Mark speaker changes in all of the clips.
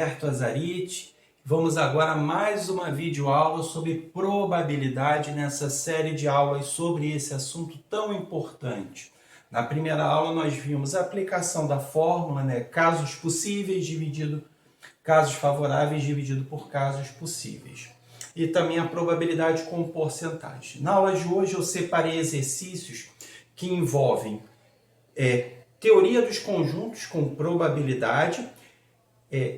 Speaker 1: Alberto Azarite. Vamos agora a mais uma videoaula sobre probabilidade nessa série de aulas sobre esse assunto tão importante. Na primeira aula nós vimos a aplicação da fórmula, casos possíveis dividido casos favoráveis dividido por casos possíveis. E também a probabilidade com porcentagem. Na aula de hoje eu separei exercícios que envolvem teoria dos conjuntos com probabilidade,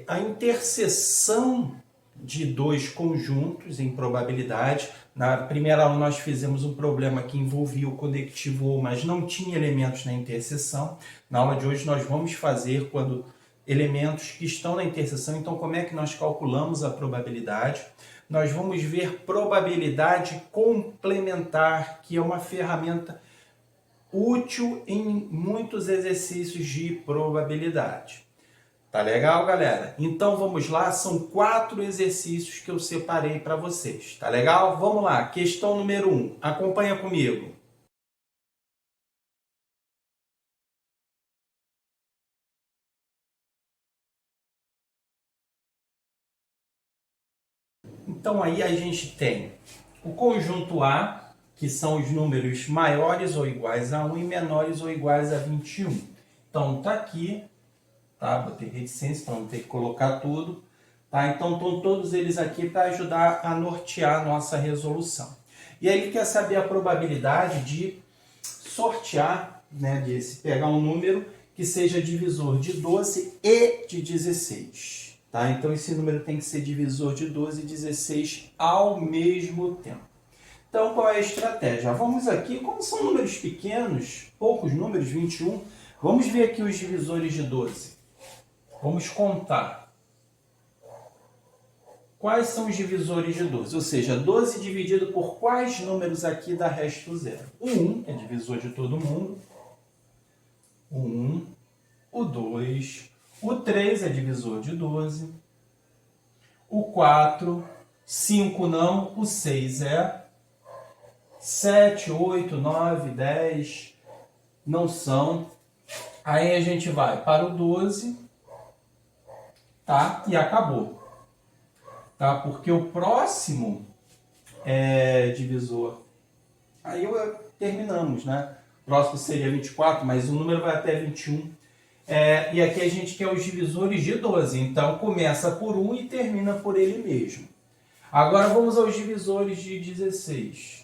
Speaker 1: a interseção de dois conjuntos em probabilidade. Na primeira aula nós fizemos um problema que envolvia o conectivo ou, mas não tinha elementos na interseção. Na aula de hoje nós vamos fazer quando elementos que estão na interseção. Então, como é que nós calculamos a probabilidade? Nós vamos ver probabilidade complementar, que é uma ferramenta útil em muitos exercícios de probabilidade. Tá legal, galera? Então vamos lá, são 4 exercícios que eu separei para vocês. Tá legal? Vamos lá, questão número 1. Acompanha comigo. Então aí a gente tem o conjunto A, que são os números maiores ou iguais a 1 e menores ou iguais a 21. Então tá aqui, tá? Botei reticência, então vou ter que colocar tudo. Tá? Então estão todos eles aqui para ajudar a nortear a nossa resolução. E aí ele quer saber a probabilidade de sortear, de se pegar um número que seja divisor de 12 e de 16. Tá? Então esse número tem que ser divisor de 12 e 16 ao mesmo tempo. Então, qual é a estratégia? Vamos aqui, como são números pequenos, poucos números, 21, vamos ver aqui os divisores de 12. Vamos contar. Quais são os divisores de 12? Ou seja, 12 dividido por quais números aqui dá resto zero? O 1 é divisor de todo mundo. O 1, o 2, o 3 é divisor de 12. O 4, 5 não, o 6 é. 7, 8, 9, 10 não são. Aí a gente vai para o 12, tá? E acabou. Tá? Porque o próximo é divisor. Aí terminamos, né? O próximo seria 24, mas o número vai até 21. E aqui a gente quer os divisores de 12. Então começa por 1 e termina por ele mesmo. Agora vamos aos divisores de 16.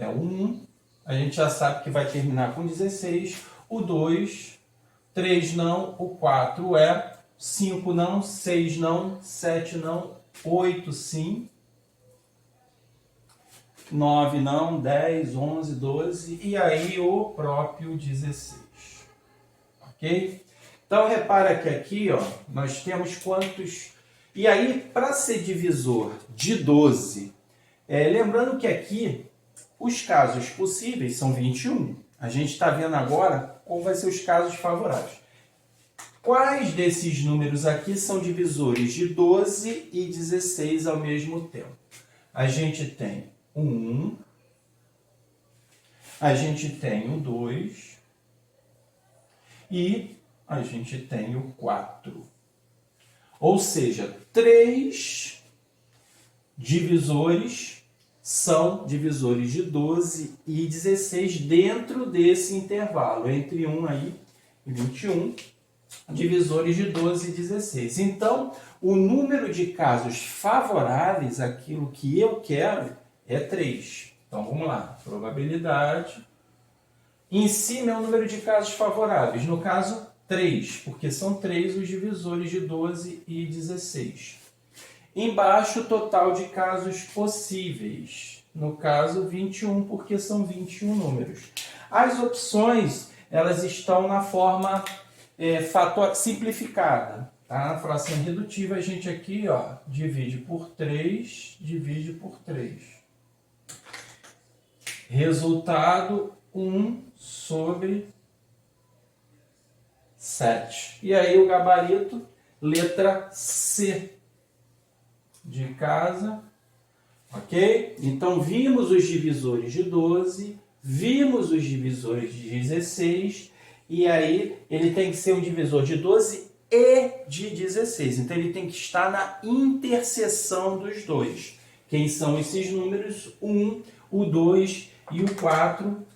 Speaker 1: O 1, a gente já sabe que vai terminar com 16. O 2, 3 não, o 4 é. 5 não, 6 não, 7 não, 8 sim. 9 não, 10, 11, 12 e aí o próprio 16. Ok? Então repara que aqui nós temos quantos... E aí, para ser divisor de 12, lembrando que aqui os casos possíveis são 21. A gente está vendo agora qual vai ser os casos favoráveis. Quais desses números aqui são divisores de 12 e 16 ao mesmo tempo? A gente tem o 1, a gente tem o 2 e a gente tem o 4. Ou seja, 3 divisores são divisores de 12 e 16 dentro desse intervalo, entre 1 aí e 21, divisores de 12 e 16. Então, o número de casos favoráveis, aquilo que eu quero, é 3. Então, vamos lá. Probabilidade. Em cima é o número de casos favoráveis. No caso, 3, porque são 3 os divisores de 12 e 16. Embaixo, o total de casos possíveis. No caso, 21, porque são 21 números. As opções, elas estão na forma simplificada. Tá? Na fração redutiva, a gente aqui divide por 3, divide por 3. Resultado, 1 sobre 7. E aí o gabarito, letra C de casa, ok? Então, vimos os divisores de 12, vimos os divisores de 16, e aí ele tem que ser um divisor de 12 e de 16. Então, ele tem que estar na interseção dos dois. Quem são esses números? 1, o 2 e o 4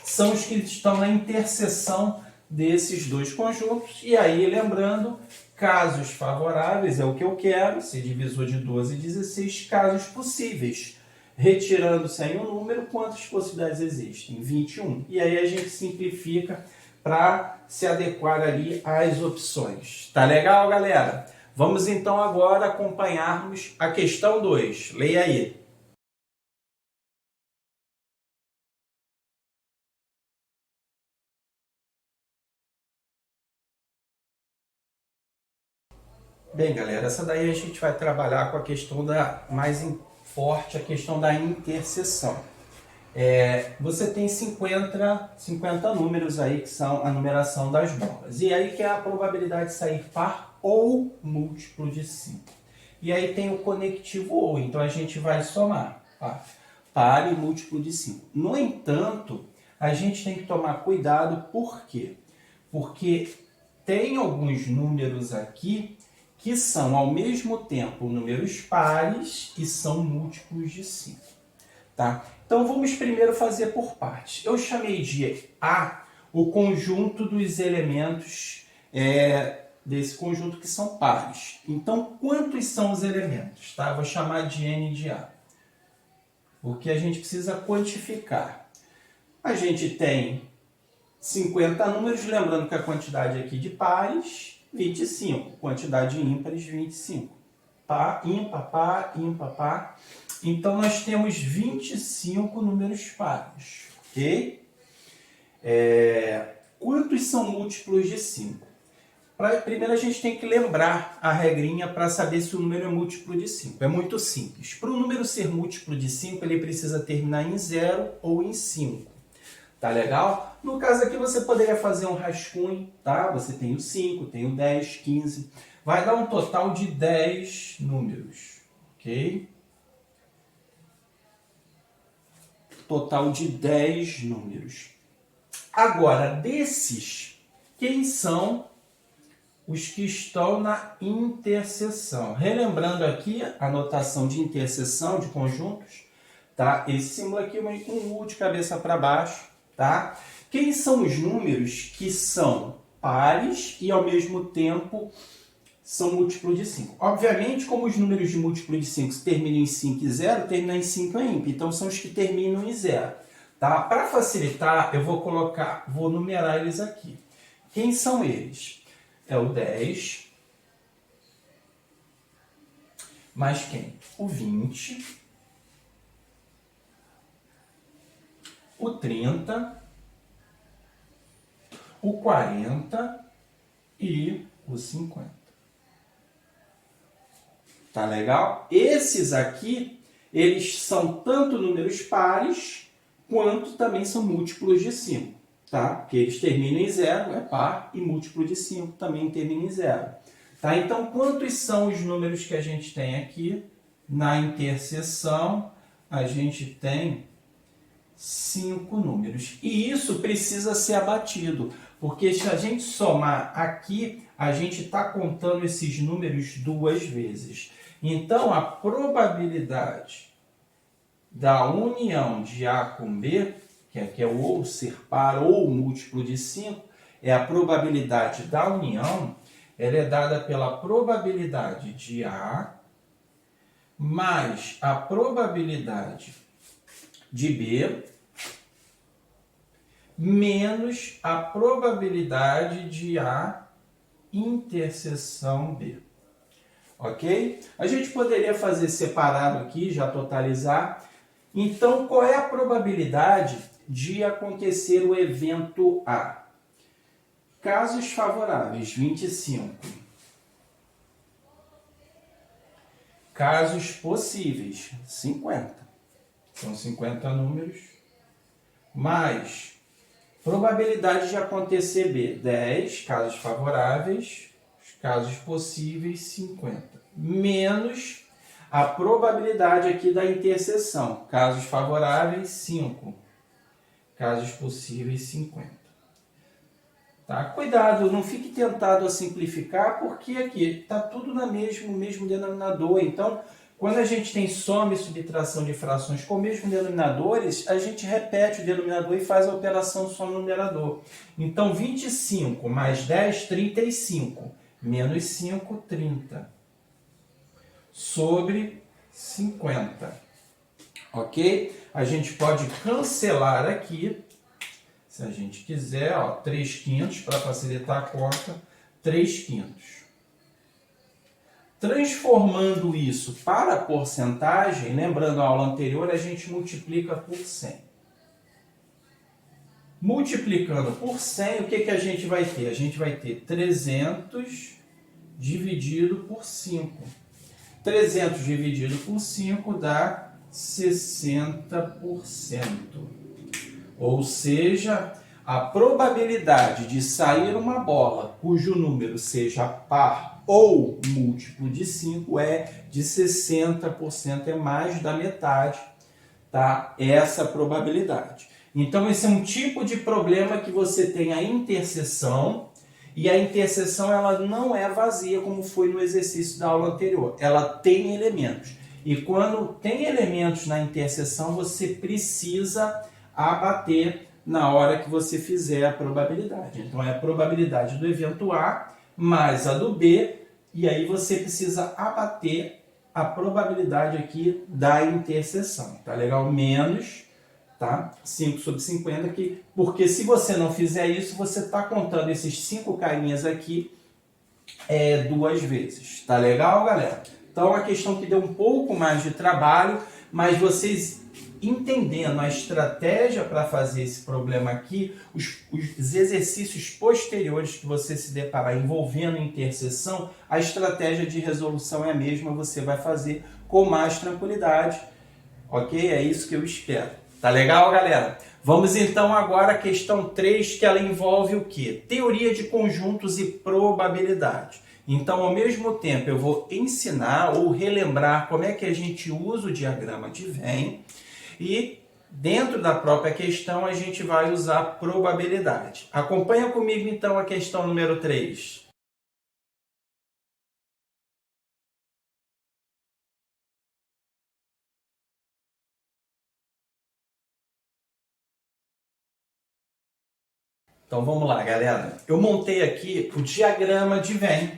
Speaker 1: são os que estão na interseção desses dois conjuntos. E aí, lembrando, casos favoráveis é o que eu quero, ser divisor de 12 e 16, casos possíveis. Retirando-se aí um número, quantas possibilidades existem? 21. E aí a gente simplifica para se adequar ali às opções. Tá legal, galera? Vamos então agora acompanharmos a questão 2. Leia aí. Bem, galera, essa daí a gente vai trabalhar com a questão forte, a questão da interseção. Você tem 50 números aí que são a numeração das bolas. E aí que é a probabilidade de sair par ou múltiplo de 5. E aí tem o conectivo ou, então a gente vai somar par e múltiplo de 5. No entanto, a gente tem que tomar cuidado, por quê? Porque tem alguns números aqui que são ao mesmo tempo números pares e são múltiplos de 5. Tá? Então vamos primeiro fazer por partes. Eu chamei de A o conjunto dos elementos desse conjunto que são pares. Então quantos são os elementos? Tá? Vou chamar de N de A. Porque a gente precisa quantificar. A gente tem 50 números, lembrando que a quantidade aqui de pares, 25. Quantidade de ímpares, 25. Par, ímpar, par, ímpar, par. Então, nós temos 25 números pares, ok? Quantos são múltiplos de 5? Primeiro, a gente tem que lembrar a regrinha para saber se o número é múltiplo de 5. É muito simples. Para o número ser múltiplo de 5, ele precisa terminar em 0 ou em 5. Tá legal? No caso aqui, você poderia fazer um rascunho, tá? Você tem o 5, tem o 10, 15. Vai dar um total de 10 números, ok? Total de 10 números. Agora, desses, quem são os que estão na interseção? Relembrando aqui a notação de interseção de conjuntos, tá? Esse símbolo aqui é um U de cabeça para baixo, tá? Quem são os números que são pares e ao mesmo tempo são múltiplo de 5? Obviamente, como os números de múltiplo de 5 terminam em 5 e 0, terminam em 5 é ímpar. Então, são os que terminam em 0. Tá? Para facilitar, eu vou numerar eles aqui. Quem são eles? É o 10, mais quem? O 20, o 30, o 40 e o 50. Tá legal? Esses aqui, eles são tanto números pares, quanto também são múltiplos de 5. Tá? Porque eles terminam em 0, é par, e múltiplo de 5 também termina em 0. Tá? Então, quantos são os números que a gente tem aqui? Na interseção, a gente tem 5 números. E isso precisa ser abatido, porque se a gente somar aqui, a gente está contando esses números duas vezes. Então, a probabilidade da união de A com B, que é o ou ser par ou múltiplo de 5, é a probabilidade da união, ela é dada pela probabilidade de A mais a probabilidade de B menos a probabilidade de A interseção B. Ok? A gente poderia fazer separado aqui, já totalizar. Então, qual é a probabilidade de acontecer o evento A? Casos favoráveis, 25. Casos possíveis, 50. São 50 números. Mais probabilidade de acontecer B, 10. Casos favoráveis. Casos possíveis, 50. Menos a probabilidade aqui da interseção. Casos favoráveis, 5. Casos possíveis, 50. Tá? Cuidado, não fique tentado a simplificar, porque aqui está tudo no mesmo denominador. Então, quando a gente tem soma e subtração de frações com o mesmo denominadores, a gente repete o denominador e faz a operação só no numerador. Então, 25 mais 10, 35. Menos 5, 30. Sobre 50. Ok? A gente pode cancelar aqui, se a gente quiser, ó, 3/5 para facilitar a conta, 3/5. Transformando isso para porcentagem, lembrando a aula anterior, a gente multiplica por 100. Multiplicando por 100, o que a gente vai ter? A gente vai ter 300 dividido por 5. 300 dividido por 5 dá 60%. Ou seja, a probabilidade de sair uma bola cujo número seja par ou múltiplo de 5 é de 60%, é mais da metade, tá? Essa probabilidade. Então, esse é um tipo de problema que você tem a interseção, e a interseção ela não é vazia, como foi no exercício da aula anterior. Ela tem elementos. E quando tem elementos na interseção, você precisa abater na hora que você fizer a probabilidade. Então, é a probabilidade do evento A mais a do B, e aí você precisa abater a probabilidade aqui da interseção. Tá legal? Menos, tá? 5 sobre 50 aqui, porque se você não fizer isso, você está contando esses 5 carinhas aqui duas vezes. Tá legal, galera? Então, a questão que deu um pouco mais de trabalho, mas vocês entendendo a estratégia para fazer esse problema aqui, os exercícios posteriores que você se deparar envolvendo interseção, a estratégia de resolução é a mesma, você vai fazer com mais tranquilidade, ok? É isso que eu espero. Tá legal, galera? Vamos então agora à questão 3, que ela envolve o quê? Teoria de conjuntos e probabilidade. Então, ao mesmo tempo, eu vou ensinar ou relembrar como é que a gente usa o diagrama de Venn, e dentro da própria questão a gente vai usar probabilidade. Acompanha comigo então a questão número 3. Então vamos lá, galera. Eu montei aqui o diagrama de Venn,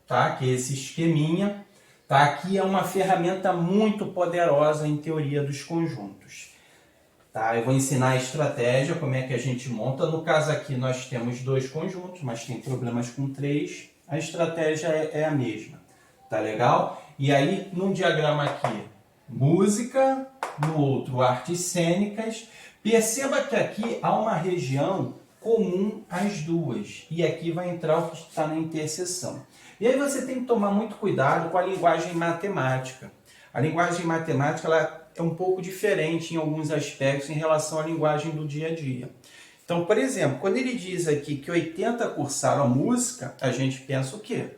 Speaker 1: tá? Que é esse esqueminha. Tá? Aqui é uma ferramenta muito poderosa em teoria dos conjuntos. Tá? Eu vou ensinar a estratégia, como é que a gente monta. No caso aqui nós temos 2 conjuntos, mas tem problemas com 3. A estratégia é a mesma. Tá legal? E aí, num diagrama aqui, música, no outro, artes cênicas. Perceba que aqui há uma região comum às duas. E aqui vai entrar o que está na interseção. E aí você tem que tomar muito cuidado com a linguagem matemática. A linguagem matemática ela é um pouco diferente em alguns aspectos em relação à linguagem do dia a dia. Então, por exemplo, quando ele diz aqui que 80 cursaram música, a gente pensa o quê?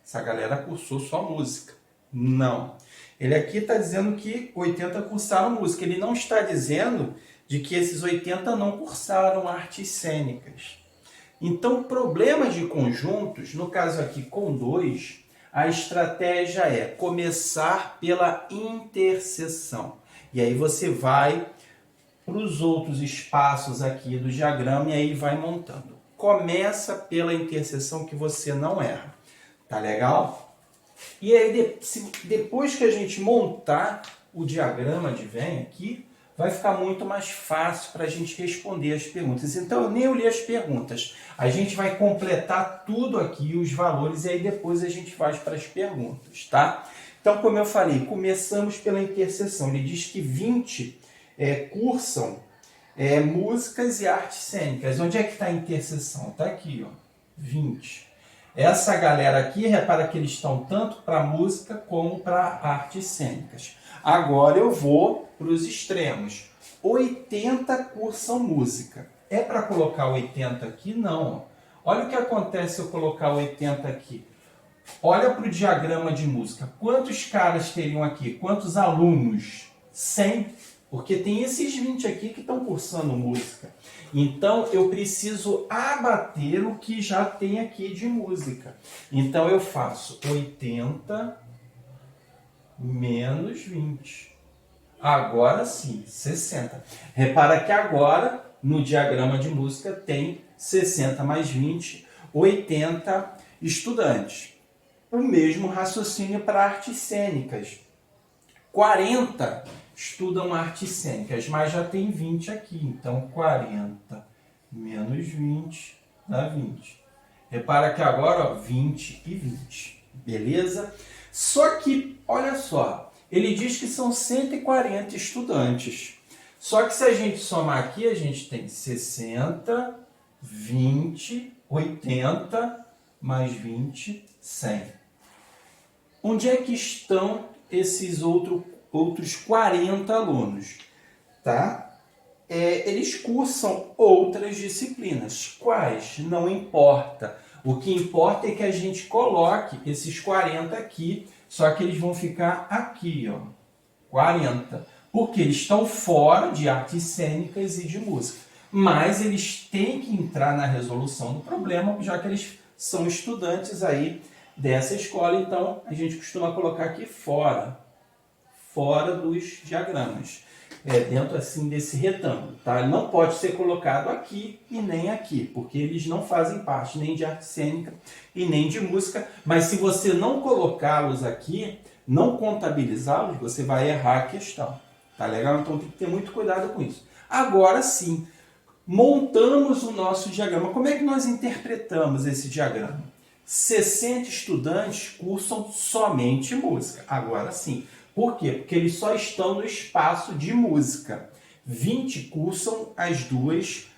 Speaker 1: Essa galera cursou só música. Não. Ele aqui está dizendo que 80 cursaram música. Ele não está dizendo de que esses 80 não cursaram artes cênicas. Então, problemas de conjuntos, no caso aqui com 2, a estratégia é começar pela interseção. E aí você vai para os outros espaços aqui do diagrama e aí vai montando. Começa pela interseção que você não erra. Tá legal? E aí, depois que a gente montar o diagrama de Venn aqui, vai ficar muito mais fácil para a gente responder as perguntas. Então, eu nem li as perguntas. A gente vai completar tudo aqui, os valores, e aí depois a gente vai para as perguntas, tá? Então, como eu falei, começamos pela interseção. Ele diz que 20 cursam músicas e artes cênicas. Onde é que está a interseção? Está aqui, ó, 20. Essa galera aqui, repara que eles estão tanto para música como para artes cênicas. Agora eu vou para os extremos. 80 cursam música. É para colocar 80 aqui? Não. Olha o que acontece se eu colocar 80 aqui. Olha para o diagrama de música. Quantos caras teriam aqui? Quantos alunos? 100. Porque tem esses 20 aqui que estão cursando música. Então, eu preciso abater o que já tem aqui de música. Então, eu faço 80 menos 20. Agora sim, 60. Repara que agora, no diagrama de música, tem 60 mais 20, 80 estudantes. O mesmo raciocínio para artes cênicas. 40 estudam artes cênicas, mas já tem 20 aqui. Então, 40 menos 20 dá 20. Repara que agora, ó, 20 e 20. Beleza? Só que, olha só, ele diz que são 140 estudantes. Só que se a gente somar aqui, a gente tem 60, 20, 80, mais 20, 100. Onde é que estão esses outros 40 alunos? Tá? Eles cursam outras disciplinas. Quais? Não importa. O que importa é que a gente coloque esses 40 aqui, só que eles vão ficar aqui, ó, 40. Porque eles estão fora de artes cênicas e de música. Mas eles têm que entrar na resolução do problema, já que eles são estudantes aí dessa escola. Então, a gente costuma colocar aqui fora dos diagramas. Dentro assim desse retângulo, tá? Não pode ser colocado aqui e nem aqui, porque eles não fazem parte nem de arte cênica e nem de música, mas se você não colocá-los aqui, não contabilizá-los, você vai errar a questão, tá legal? Então tem que ter muito cuidado com isso. Agora sim, montamos o nosso diagrama. Como é que nós interpretamos esse diagrama? 60 estudantes cursam somente música, agora sim. Por quê? Porque eles só estão no espaço de música. 20 cursam as duas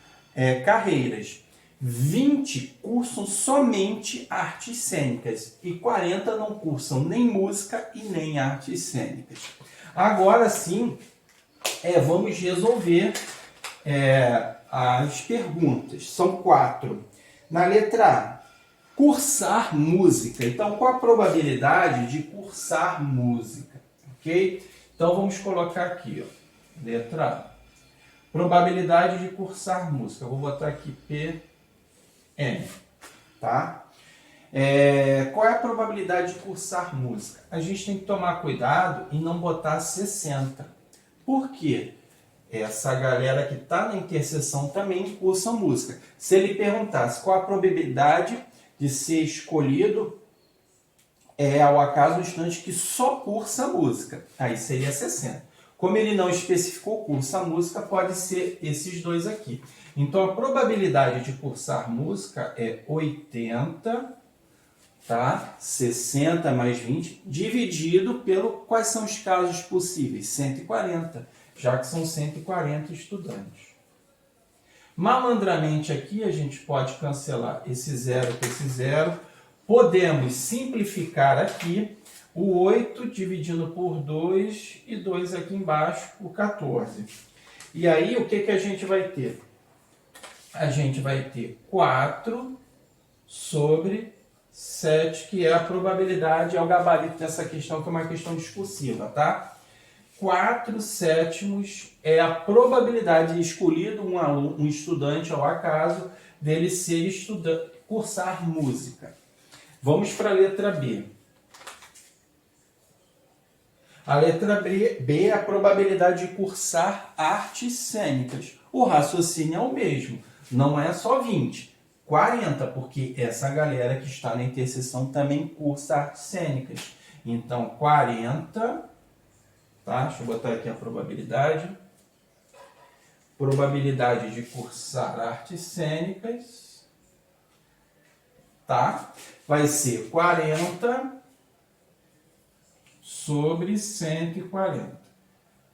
Speaker 1: carreiras. 20 cursam somente artes cênicas. E 40 não cursam nem música e nem artes cênicas. Agora sim, vamos resolver as perguntas. São 4. Na letra A, cursar música. Então, qual a probabilidade de cursar música? Ok? Então, vamos colocar aqui, ó, letra A. Probabilidade de cursar música. Eu vou botar aqui PM. Tá? Qual é a probabilidade de cursar música? A gente tem que tomar cuidado e não botar 60. Por quê? Essa galera que está na interseção também cursa música. Se ele perguntasse qual a probabilidade de ser escolhido ao acaso um estudante que só cursa música, aí seria 60. Como ele não especificou cursa música, pode ser esses dois aqui. Então a probabilidade de cursar música é 80, tá? 60 mais 20, dividido pelo quais são os casos possíveis? 140, já que são 140 estudantes. Malandramente aqui a gente pode cancelar esse zero com esse zero. Podemos simplificar aqui o 8 dividindo por 2 e 2 aqui embaixo por 14. E aí o que a gente vai ter? A gente vai ter 4 sobre 7, que é a probabilidade, é o gabarito dessa questão, que é uma questão discursiva, tá? 4/7 é a probabilidade de escolhido um estudante ao acaso dele ser cursar música. Vamos para a letra B. A letra B é a probabilidade de cursar artes cênicas. O raciocínio é o mesmo, não é só 20, 40, porque essa galera que está na interseção também cursa artes cênicas. Então, 40, tá? Deixa eu botar aqui a probabilidade. Probabilidade de cursar artes cênicas, tá? Vai ser 40 sobre 140.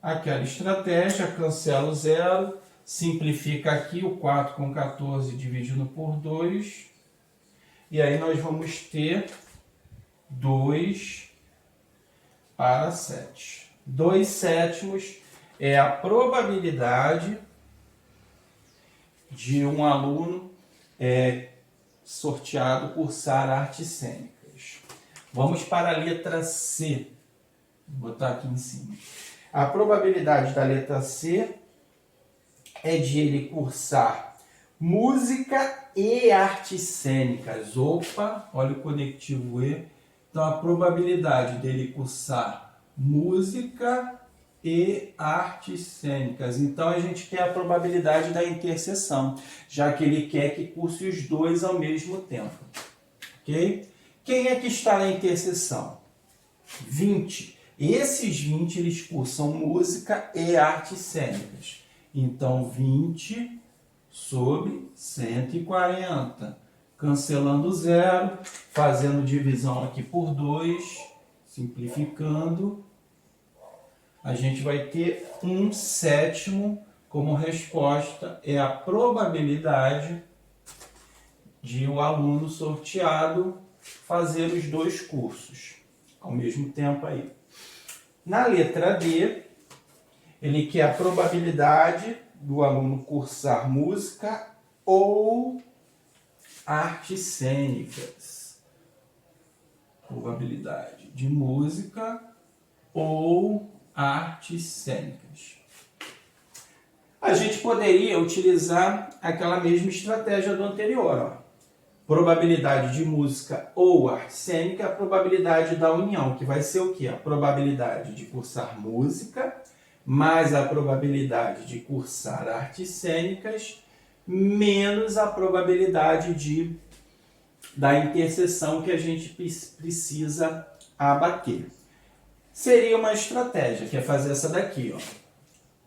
Speaker 1: Aquela estratégia, cancela o zero, simplifica aqui o 4 com 14 dividindo por 2. E aí nós vamos ter 2 para 7. 2/7 é a probabilidade de um aluno sorteado cursar artes cênicas. Vamos para a letra C. Vou botar aqui em cima. A probabilidade da letra C é de ele cursar música e artes cênicas. Opa, olha o conectivo E. Então, a probabilidade dele cursar música e artes cênicas. Então, a gente quer a probabilidade da interseção, já que ele quer que curse os dois ao mesmo tempo. Ok? Quem é que está na interseção? 20. Esses 20, eles cursam música e artes cênicas. Então, 20 sobre 140. Cancelando zero, fazendo divisão aqui por 2, simplificando, a gente vai ter 1/7 como resposta. É a probabilidade de o aluno sorteado fazer os dois cursos ao mesmo tempo aí. Na letra D, ele quer a probabilidade do aluno cursar música ou artes cênicas. Probabilidade de música ou artes cênicas. A gente poderia utilizar aquela mesma estratégia do anterior, ó. Probabilidade de música ou arte cênica, a probabilidade da união, que vai ser o quê? A probabilidade de cursar música mais a probabilidade de cursar artes cênicas menos a probabilidade da interseção que a gente precisa abater. Seria uma estratégia, que é fazer essa daqui, ó.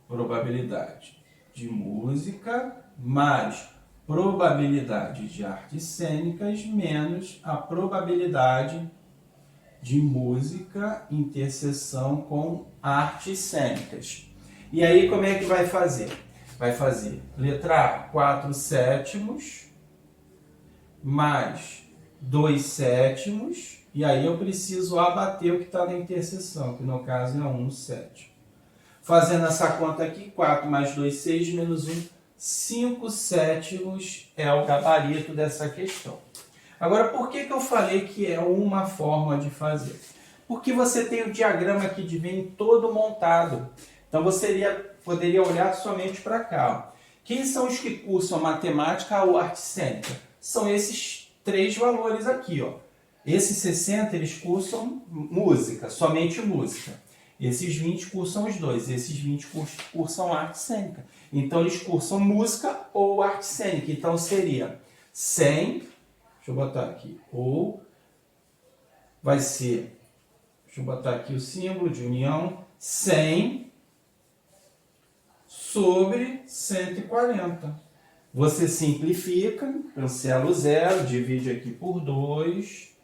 Speaker 1: Probabilidade de música mais probabilidade de artes cênicas menos a probabilidade de música, interseção com artes cênicas. E aí, como é que vai fazer? Vai fazer letra A, 4/7 mais 2/7, e aí eu preciso abater o que está na interseção, que no caso é 1/7. Fazendo essa conta aqui, 4 mais 2, 6, menos 1, 5/7 é o gabarito dessa questão. Agora, por que eu falei que é uma forma de fazer? Porque você tem o diagrama aqui de Venn todo montado. Então, você poderia olhar somente para cá. Ó. Quem são os que cursam matemática ou arte cênica? São esses 3 valores aqui. Ó. Esses 60, eles cursam música, somente música. Esses 20 cursam os dois. Esses 20 cursam arte cênica. Então, eles cursam música ou arte cênica. Então, seria 100... Deixa eu botar aqui. Ou vai ser, deixa eu botar aqui o símbolo de união, 100 sobre 140. Você simplifica, cancela o zero, divide aqui por 2,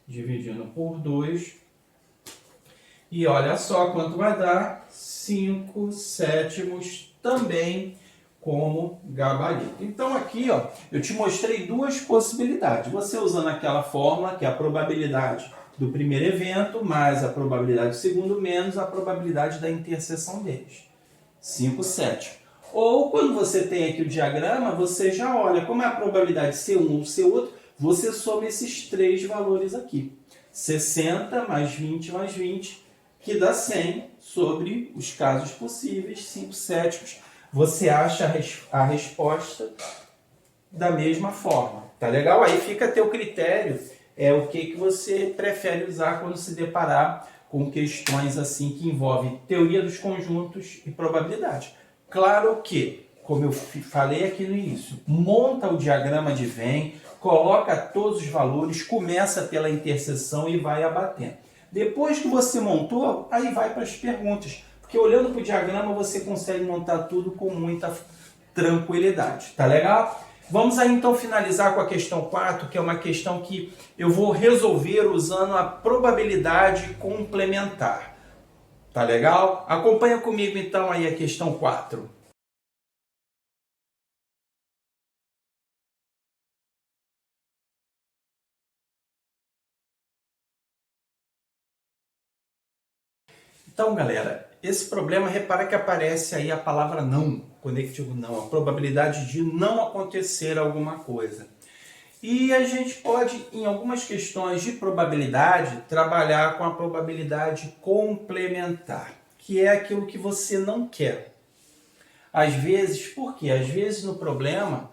Speaker 1: dividindo por 2. E olha só quanto vai dar, 5/7 também como gabarito. Então aqui, ó, eu te mostrei 2 possibilidades. Você usando aquela fórmula, que é a probabilidade do primeiro evento, mais a probabilidade do segundo, menos a probabilidade da interseção deles. 5/7. Ou quando você tem aqui o diagrama, você já olha como é a probabilidade de ser um ou ser outro, você soma esses 3 valores aqui. 60 mais 20 mais 20, que dá 100 sobre os casos possíveis, 5/7. Você acha a resposta da mesma forma. Tá legal? Aí fica a teu critério, o que você prefere usar quando se deparar com questões assim que envolvem teoria dos conjuntos e probabilidade. Claro que, como eu falei aqui no início, monta o diagrama de Venn, coloca todos os valores, começa pela interseção e vai abatendo. Depois que você montou, aí vai para as perguntas. Porque olhando para o diagrama você consegue montar tudo com muita tranquilidade. Tá legal? Vamos aí então finalizar com a questão 4, que é uma questão que eu vou resolver usando a probabilidade complementar. Tá legal? Acompanha comigo então aí a questão 4. Então, galera, esse problema, repara que aparece aí a palavra não, conectivo não, a probabilidade de não acontecer alguma coisa. E a gente pode, em algumas questões de probabilidade, trabalhar com a probabilidade complementar, que é aquilo que você não quer. Às vezes, por quê? Às vezes no problema,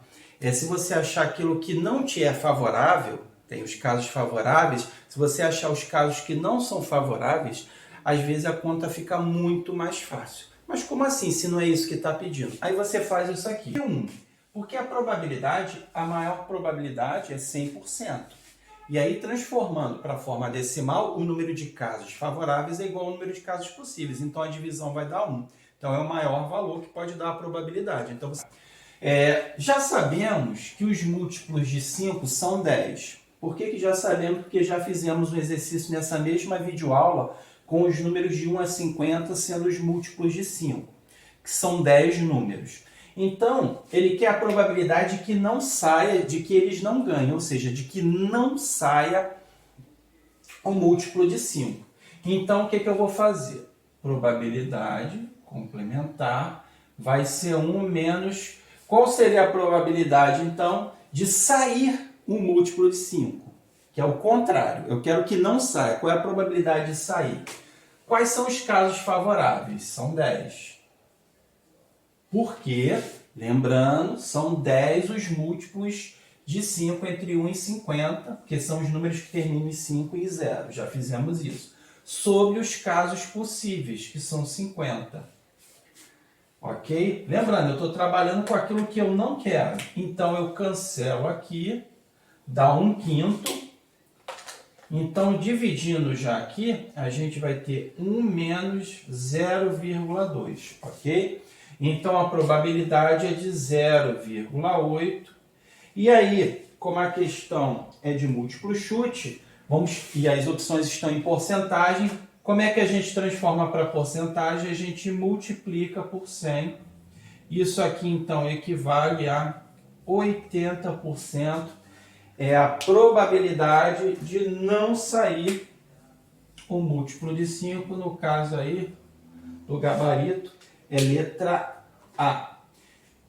Speaker 1: se você achar aquilo que não te é favorável, tem os casos favoráveis, se você achar os casos que não são favoráveis, às vezes a conta fica muito mais fácil. Mas como assim, se não é isso que está pedindo? Aí você faz isso aqui. Porque a probabilidade, a maior probabilidade é 100%. E aí, transformando para a forma decimal, o número de casos favoráveis é igual ao número de casos possíveis. Então, a divisão vai dar 1. Então, é o maior valor que pode dar a probabilidade. Então, já sabemos que os múltiplos de 5 são 10. Por que já sabemos? Porque já fizemos um exercício nessa mesma videoaula com os números de 1 a 50 sendo os múltiplos de 5, que são 10 números. Então, ele quer a probabilidade de que não saia, de que eles não ganhem, ou seja, de que não saia o múltiplo de 5. Então, o que eu vou fazer? Probabilidade complementar vai ser 1 menos... Qual seria a probabilidade, então, de sair um múltiplo de 5? Que é o contrário. Eu quero que não saia. Qual é a probabilidade de sair? Quais são os casos favoráveis? São 10. Porque, lembrando, são 10 os múltiplos de 5 entre 1 e 50, porque são os números que terminam em 5 e 0. Já fizemos isso. Sobre os casos possíveis, que são 50. Ok? Lembrando, eu estou trabalhando com aquilo que eu não quero. Então, eu cancelo aqui, dá 1/5. Então, dividindo já aqui, a gente vai ter 1 menos 0,2, ok? Então, a probabilidade é de 0,8. E aí, como a questão é de múltiplo chute, e as opções estão em porcentagem, como é que a gente transforma para porcentagem? A gente multiplica por 100. Isso aqui, então, equivale a 80%. É a probabilidade de não sair o múltiplo de 5, no caso aí do gabarito, é letra A.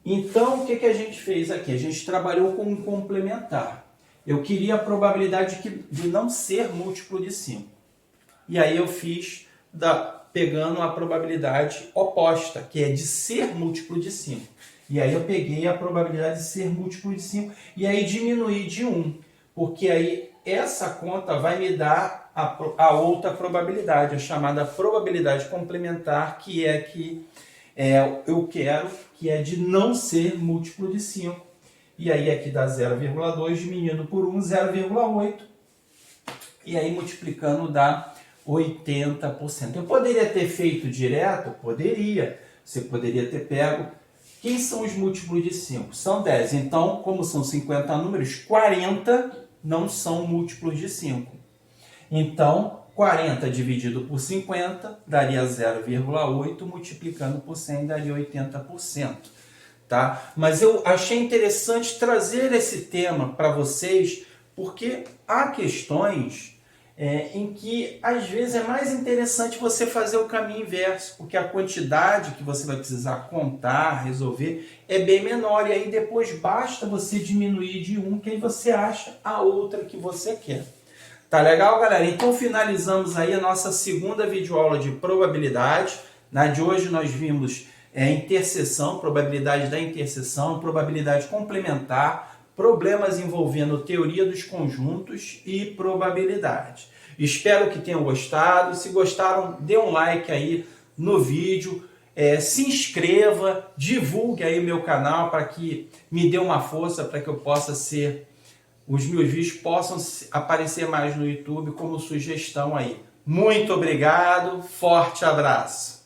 Speaker 1: Então, o que a gente fez aqui? A gente trabalhou com um complementar. Eu queria a probabilidade de não ser múltiplo de 5. E aí eu fiz pegando a probabilidade oposta, que é de ser múltiplo de 5. E aí eu peguei a probabilidade de ser múltiplo de 5 e aí diminuí de 1. Porque aí essa conta vai me dar a outra probabilidade, a chamada probabilidade complementar, que é que eu quero, que é de não ser múltiplo de 5. E aí aqui dá 0,2 diminuindo por 1, 0,8. E aí multiplicando dá 80%. Eu poderia ter feito direto? Poderia. Você poderia ter pego. Quem são os múltiplos de 5? São 10. Então, como são 50 números, 40 não são múltiplos de 5. Então, 40 dividido por 50 daria 0,8, multiplicando por 100 daria 80%. Tá? Mas eu achei interessante trazer esse tema para vocês, porque há questões em que às vezes é mais interessante você fazer o caminho inverso, porque a quantidade que você vai precisar contar, resolver, é bem menor, e aí depois basta você diminuir de 1, que aí você acha a outra que você quer. Tá legal, galera? Então finalizamos aí a nossa segunda videoaula de probabilidade. Na de hoje nós vimos interseção, probabilidade da interseção, probabilidade complementar, problemas envolvendo teoria dos conjuntos e probabilidade. Espero que tenham gostado. Se gostaram, dê um like aí no vídeo, se inscreva, divulgue aí meu canal para que me dê uma força para que eu possa os meus vídeos possam aparecer mais no YouTube como sugestão aí. Muito obrigado, forte abraço!